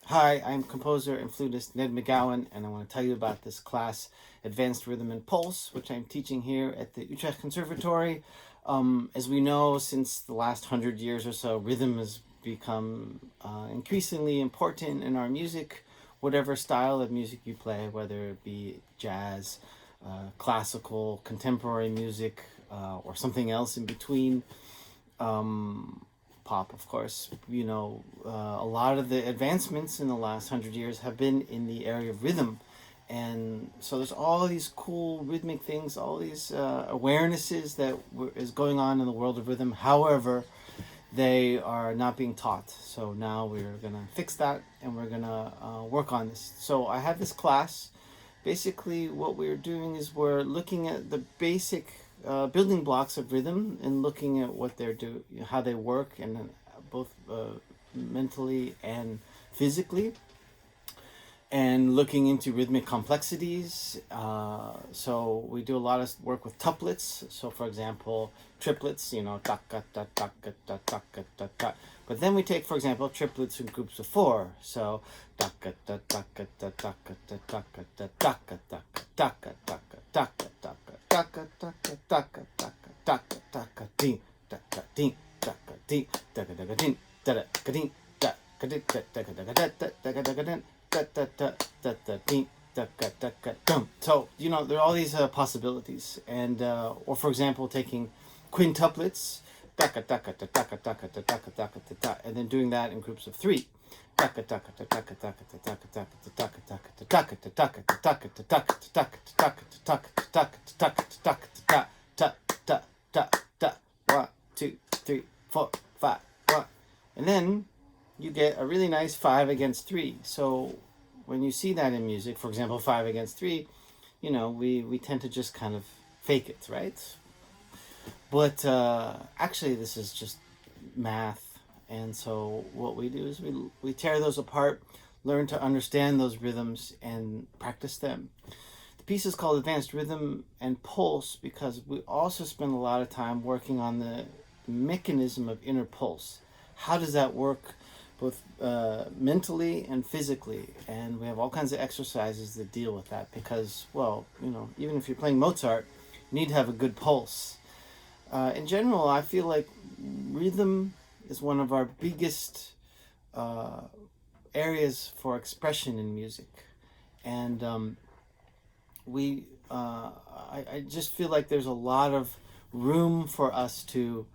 Hi, I'm composer and flutist Ned McGowan, and I want to tell you about this class, Advanced Rhythm and Pulse, which I'm teaching here at the Utrecht Conservatory. As we know, since the last 100 years or so, rhythm has become increasingly important in our music, whatever style of music you play, whether it be jazz, classical, contemporary music, or something else in between. Pop, of course. A lot of the advancements in the last 100 years have been in the area of rhythm. And so there's all these cool rhythmic things, all these awarenesses that is going on in the world of rhythm. However, they are not being taught. So now we're going to fix that and we're going to work on this. So I have this class. Basically, what we're doing is we're looking at the basic building blocks of rhythm and looking at what they're how they work, and both mentally and physically, and looking into rhythmic complexities. So we do a lot of work with tuplets. So, for example, triplets. Taka ta taka ta taka ta ta. But then we take, for example, triplets in groups of four. So taka ta taka ta taka ta taka ta taka taka taka taka taka taka taka taka taka taka taka ding taka ding taka ding taka taka ding taka ding taka ding taka taka taka ding. So, there are all these possibilities. And, or for example, taking quintuplets, and then doing that in groups of three. One, two, three, four, five, one. And then you get a really nice 5 against 3. So when you see that in music, for example, 5 against 3, we tend to just kind of fake it, right? But actually, this is just math. And so what we do is we tear those apart, learn to understand those rhythms, and practice them. The piece is called Advanced Rhythm and Pulse because we also spend a lot of time working on the mechanism of inner pulse. How does that work both mentally and physically? And we have all kinds of exercises that deal with that because, even if you're playing Mozart, you need to have a good pulse. In general, I feel like rhythm is one of our biggest areas for expression in music. And I just feel like there's a lot of room for us to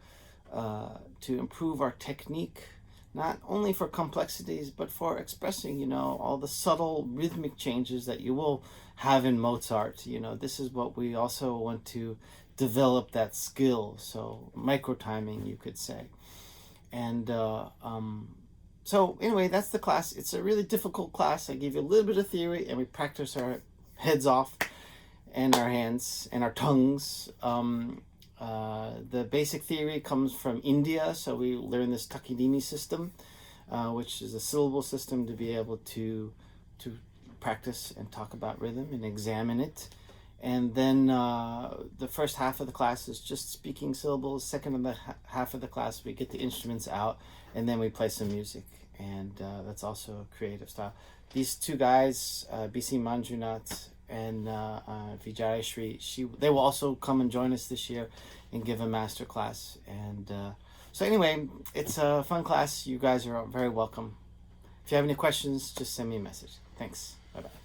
improve our technique, not only for complexities, but for expressing, all the subtle rhythmic changes that you will have in Mozart. This is what we also want to develop, that skill. So micro timing, you could say. And so anyway, that's the class. It's a really difficult class. I give you a little bit of theory and we practice our heads off and our hands and our tongues. The basic theory comes from India, so we learn this Takidimi system, which is a syllable system to be able to practice and talk about rhythm and examine it. And then the first half of the class is just speaking syllables. Second of the half of the class, we get the instruments out, and then we play some music. And that's also a creative style. These two guys, BC Manjunath and Vijayashri, they will also come and join us this year and give a master class. And so anyway, it's a fun class. You guys are very welcome. If you have any questions, just send me a message. Thanks. Bye-bye.